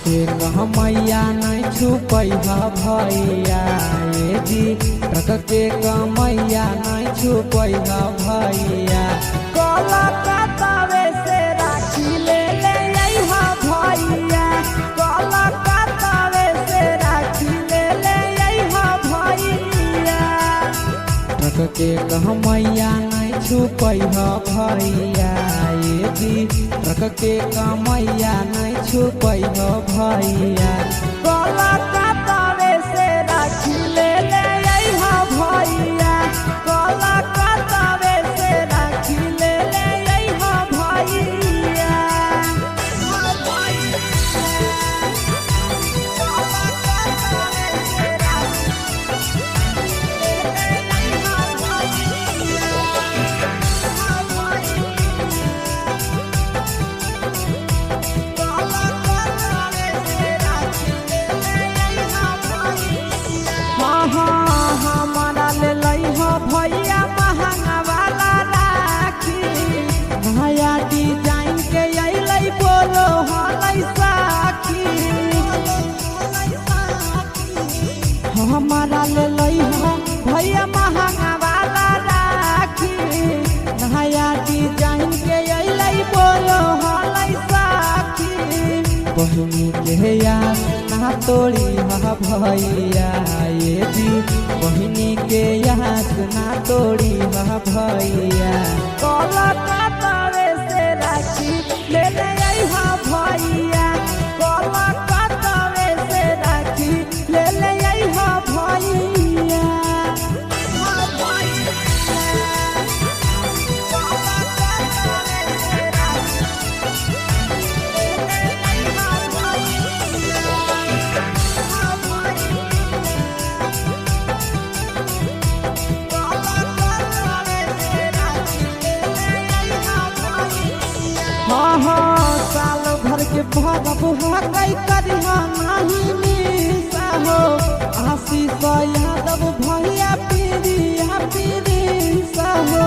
के मैया नहीं छुपैहा भैया ये जी रख के मैया नहीं छुपैहा भैया कलकत्तावे से राखी ले अइहा भैया कलकत्तावे से राखी ले अइहा भैया रख के मैया नहीं छुपैहा भैया ये जी रख के मैया नहीं छुपैहा भैया कलकत्तावे से राखी ले अइहा भैया कलकत्तावे से राखी ले अइहा भैया हमारा ले लइहा भैया महंगा वाला राखी नया डिजाइन के अइलै बोलो हलै साखी हमारा ले लइहा भैया महंगा वाला राखी नया डिजाइन के अइलै बोलो हलै साखी बहिनी के यार ना तोड़ी हा भैया ये जी बहिनी के यहाँ ना तोड़ी हा भैया कलकत्तावे से राखी ले अइहा भैया कलकत्तावे से राखी ले अइहा भैया साल भर के भरब हकई करिहा नहीं मिसा हो आशीष यादव भैया पीरिया पीरिसा हो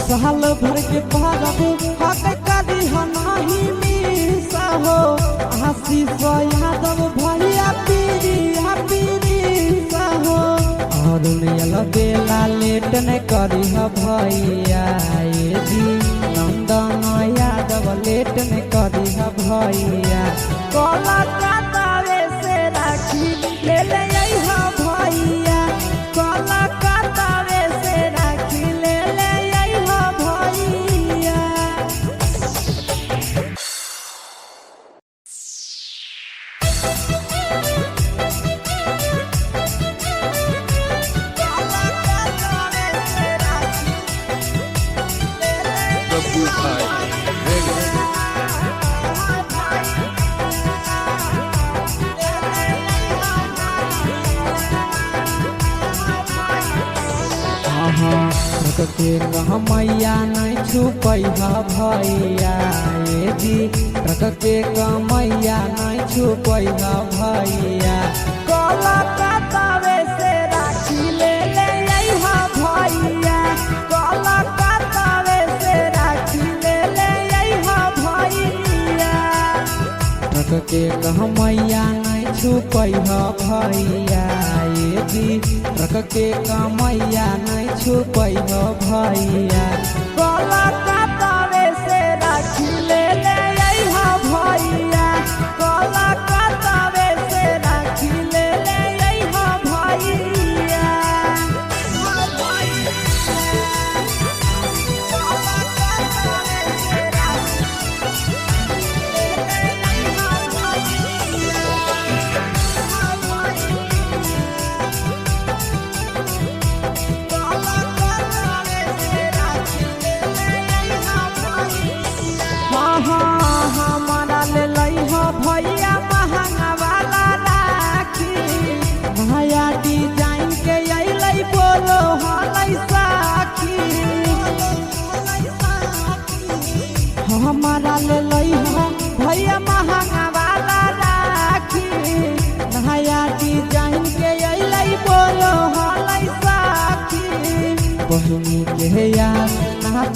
साल भर के भरब हकई करिहा नहीं मिसा हो आशीष यादव भैया पीरिया पीरिसा हो और बेला लेट न करिहा भैया ये जी नंदन यादव लेट न करिहा भैया कलकत्तावे से राखी ले अइहा भैया कलकत्तावे से राखी ले अइहा भैया के मैया नहीं छुपैहा भैया ये जी रख के मैया नहीं छुपैहा भैया कलकत्तावे से राखी ले अइहा भैया कलकत्तावे से राखी ले अइहा भैया रख के मैया नहीं छुपैहा भैया ये जी रख के मैया नहीं छुपैहा भैया कलकत्तावे से राखी ले अइहा भैया कलकत्तावे से राखी ले अइहा भैया कलकत्तावे से राखी ले अइहा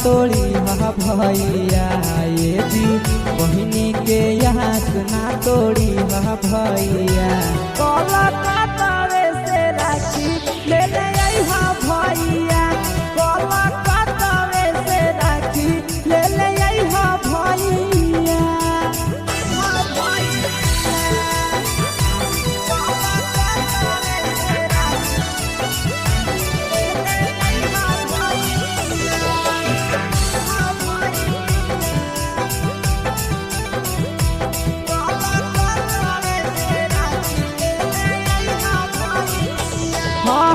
तोड़ी हा भैया ये जी बहिनी के यहाँ ना तोड़ी हा भैया। कलकत्ता से राखी ले ले अइहा भैया, कलकत्ता से राखी ले ले अइहा भैया।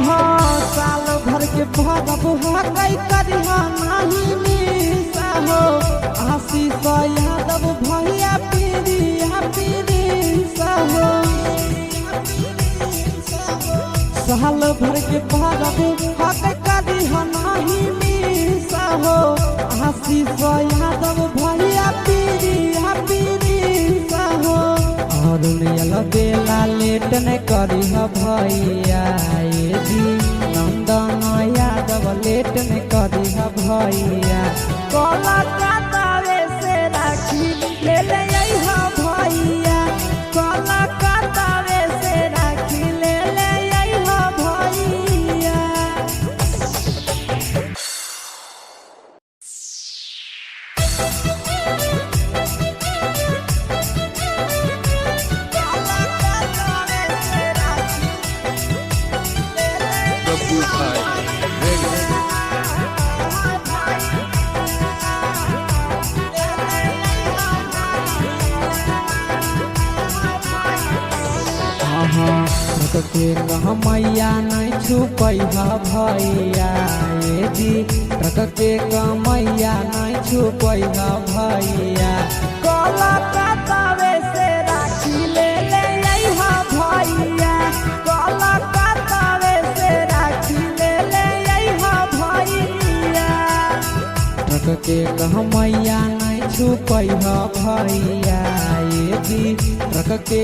हाँ साल भर के भरब हकई करिहा नहीं मिसा हो, आशीष यादव भैया पीरिया पीरिसा हो। साल भर के भरब हकई करिहा नहीं मिसा हो, आशीष यादव भैया पीरिया पीरिसा हो। और बेला लेट न करी भैया ये जी नंदन यादव लेट न करी भैया। कलकत्ता से राखी ले ले अइहा भैया, कलकत्ता से राखी ले ले अइहा भैया। के मैया नहीं छुपैहा भैया ये जी ट्रक के मैया नहीं छुपैहा भैया। कलकत्ता से राखी ले ले अइहा भैया, कलकत्ता से राखी ले ले अइहा भैया। ट्रक के मैया नहीं छुपैहा भैया ये जी ट्रक के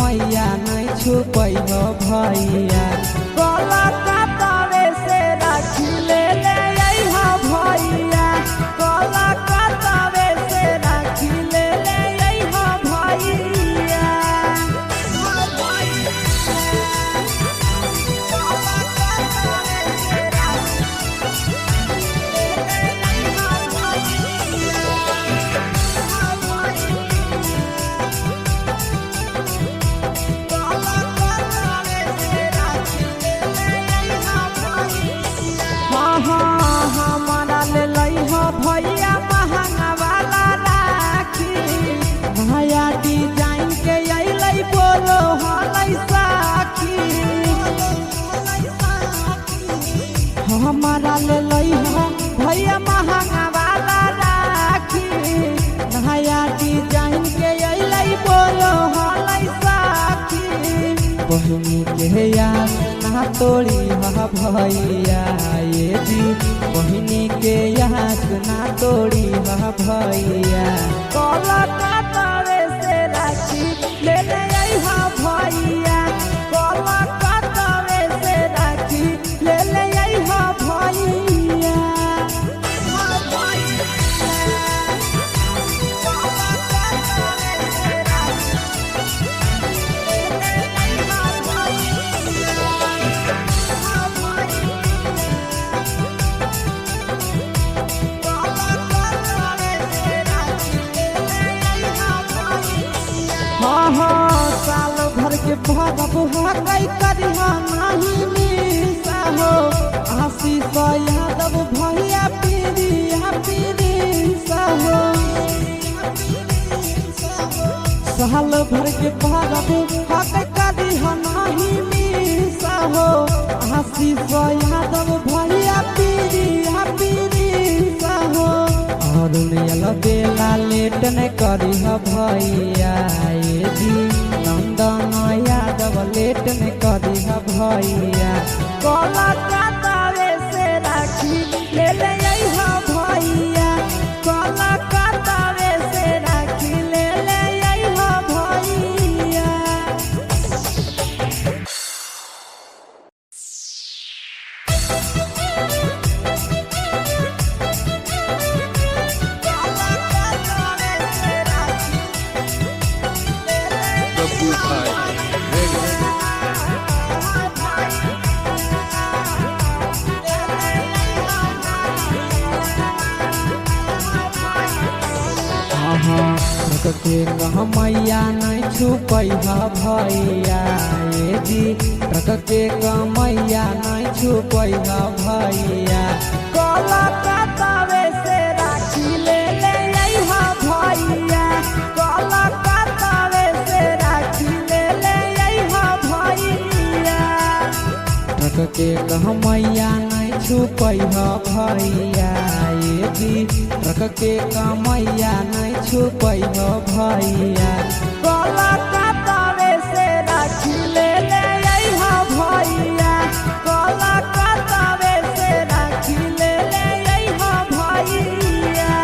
मैया नहीं छुपैहा भैया। कलकत्ता से राखी ले ले अइहा भैया, कलकत्ता से राखी ले ले अइहा भैया। हमारा ले लइहा भैया महंगा वाला राखी, नया डिजाइन के अइलै बोलो हलै साखी। हमारा ले लइहा भैया महंगा वाला राखी, नया डिजाइन के अइलै बोलो हलै साखी। बहिनी के याद ना तोड़ी हा भैया ये जी बहिनी के याद ना तोड़ी हा भैया। कलकत्ता से राखी ले ले अइहा भैया, कलकत्ता से राखी ले ले अइहा भैया। हाँ साल भर के भरब हकई करिहा नहीं मिसा हो, आशीष यादव भैया पीरिया पीरिसा हो। साल भर के भरब हकई करिहा नहीं मिसा हो, आशीष यादव भैया पीरिया पीरिसा हो। और बेला लेट न करी भैया ये जी नंदन यादव लेट न करी भैया। कलकत्ता से राखी ले ले अइहा भैया, कलकत्ता से राखी ले ले अइहा भैया। के कमैया नहीं छुपै भैया ये जी ट्रक के कमैया नहीं छुपै भैया कलकत्तावे से राखी ले अइहा भैया कलकत्तावे से राखी ले अइहा भैया ट्रक के कमैया नहीं छुपै भैया ये जी ट्रक के कमैया नहीं छुपै भैया कलकत्तावे से राखी ले अइहा भैया कलकत्तावे से राखी ले अइहा भैया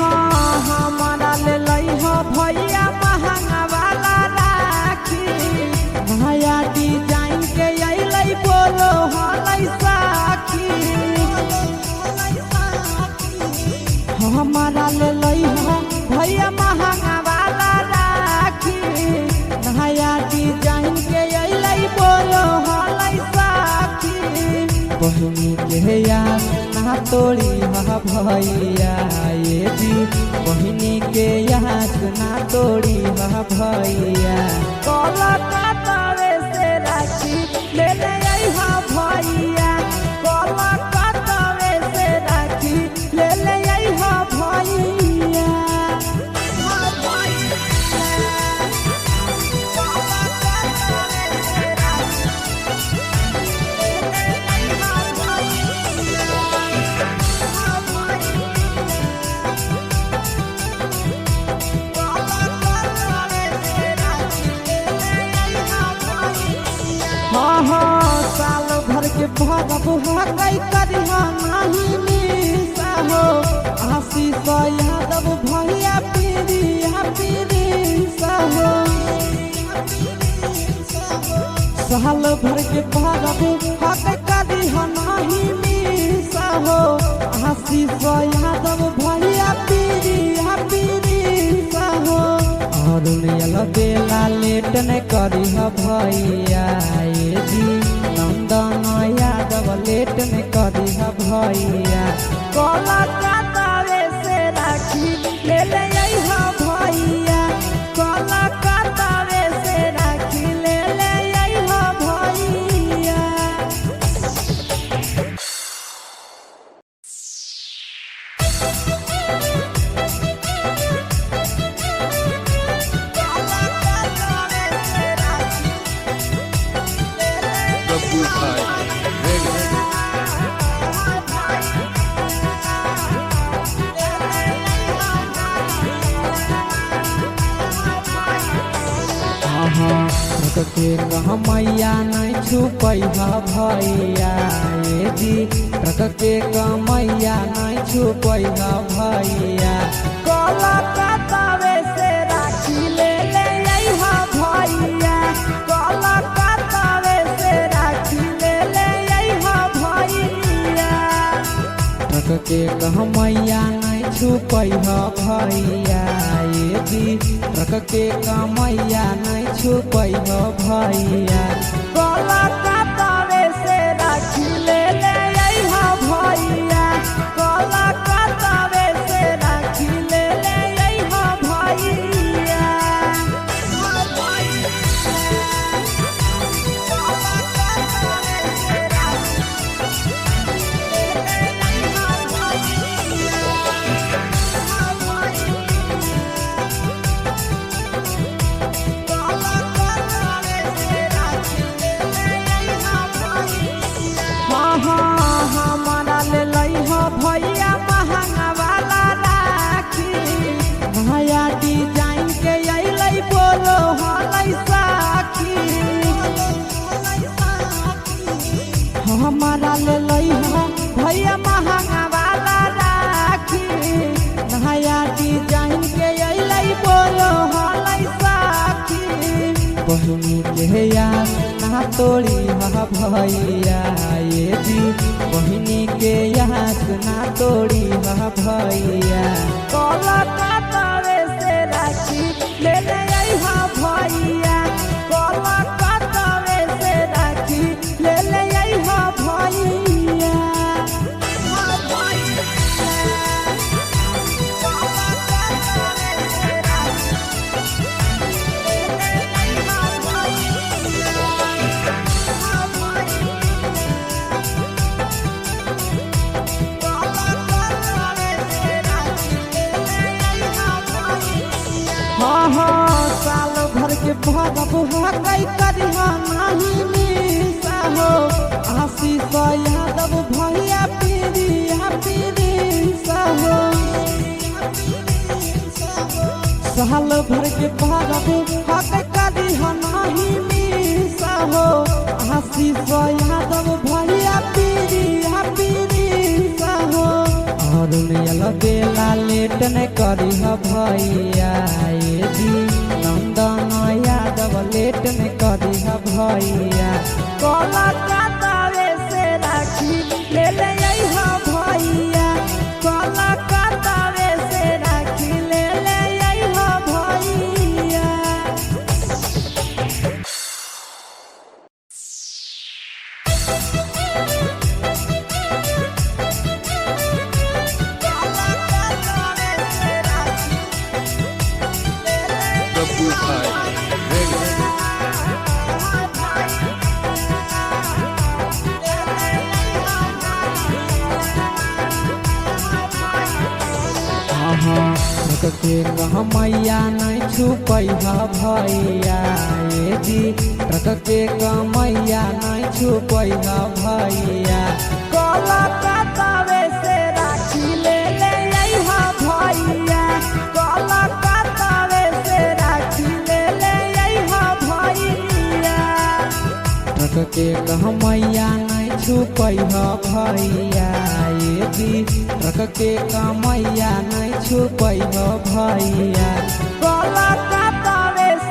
हमारा ले लइहा भैया महंगा वाला राखी भैया डिजाइन के अइलै बोलो हलै साखी हमारा ले लइहा भैया महंगा वाला राखी भैया डिजाइन के अइलै बोलो हलै साखी बहिनी के याद ना तोड़ी भैया ये जी बहिनी के याद ना तोड़ी भैया कलकत्तावे से राखी ले अइहा भैया कलकत्तावे से राखी ले अइहा भैया साल भर के भरब हकई करिहा नहीं मिसा हो आशीष यादव भैया पीरी हो साल भर के भरब हकई करिहा नहीं मिसा हो आशीष यादव भैया पीरी हो और बेला लेट नहीं करी भैया ये जी नंदन यादव लेट नहीं करी भैया कलकत्तावे से राखी ले अइहा भैया कलकत्तावे से राखी ले अइहा भैया ट्रक के कमैया नहीं छुपै भैया ये जी ट्रक के कमैया नहीं छुपै भैया कलकत्तावे से राखी ले अइहा भैया कलकत्तावे से राखी ले अइहा भैया ट्रक के कमैया नहीं छुपै भैया ये जी ट्रक के कमैया नहीं छुपै भैया कलकत्तावे से राखी ले अइहा भैया कलकत्तावे से राखी ले अइहा भैया हमारा ले लइहा भैया महंगा वाला राखी भैया डिजाइन के अइलै बोलो हलै साखी हमारा ले लइहा भैया महंगा वाला राखी भैया डिजाइन के अइलै बोलो हलै साखी बहिनी के याद ना ना तोड़ी हा भैया ये जी बहिनी के यास ना तोड़ी हा भैया। कोलकाता से राखी ले ले आई हा भैया, कोलकाता से राखी ले ले आई हा भैया। हाँ साल भर के भरब हकई करिहा नहीं मिसा हो, आशीष यादव भैया पीरिया पीरिसा हो। साल भर के भरब हकई करिहा नहीं मिसा हो, आशीष यादव भैया पीरिया पीरिसा हो। और बेला लेट न करी भैया ये जी नंदन यादव लेट न करी भैया। कोलकाता से राखी ले ले आई हा भैया, कोलकाता से राखी ले ले आई हा भैया। के मैया नहीं छुपई भैया ये जी ट्रक के मैया नहीं छुपई भैया। कोलकाता से राखी ले ले आई हा भैया, कोलकाता से राखी ले ले आई हा भैया। ट्रक के मैया नहीं छुपई भैया ये जी ट्रक के मैया नहीं छुपई भैया। कोलकाता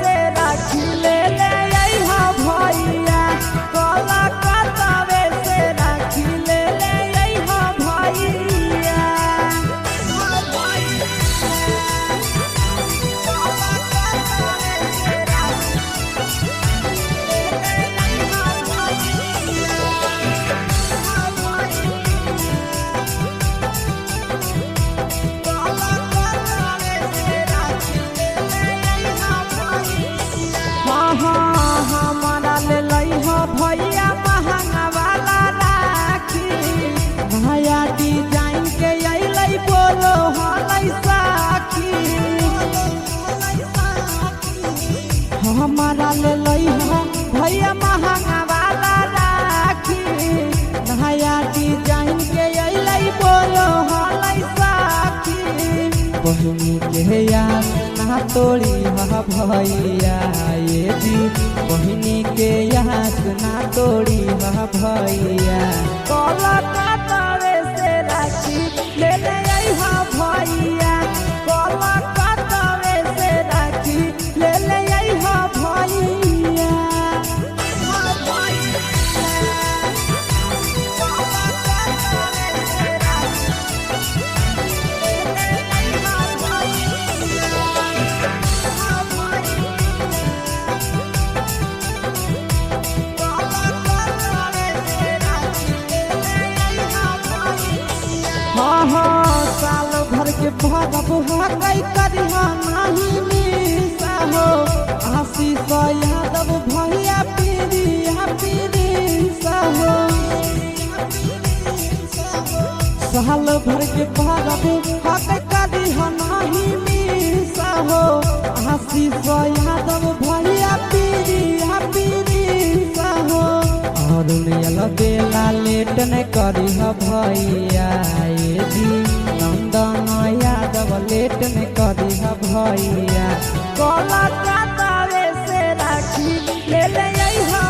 से राखी ले ले आई हा भैया, कोलकाता से राखी ले ले आई हा भैया। हमारा ले लई हो भैया महंगा वाला राखी, नया डिजाइन के अइलै बोलो हलै साखी। हमारा ले लई हो भैया महंगा वाला राखी, नया डिजाइन के अइलै बोलो हलै साखी। बहिनी के यास ना तोड़ी हा भैया ये जी बहिनी के यास ना तोड़ी हा भैया। कोलकाता से राखी ले ले आई हा भैया, कोलकाता से राखी ले ले आई हा भैया। साल भर के भरब हकई करिहा नहीं मिसा हो, आशीष यादव भैया पीरिया पीरिसा हो। साल भर के भरब हकई करिहा नहीं मिसा हो, आशीष यादव भैया पीरिया पीरिसा हो। और बेला लेट न करी भैया ये जी नंदन यादव लेट न करी भैया। कोलकाता से राखी ले ले आई हा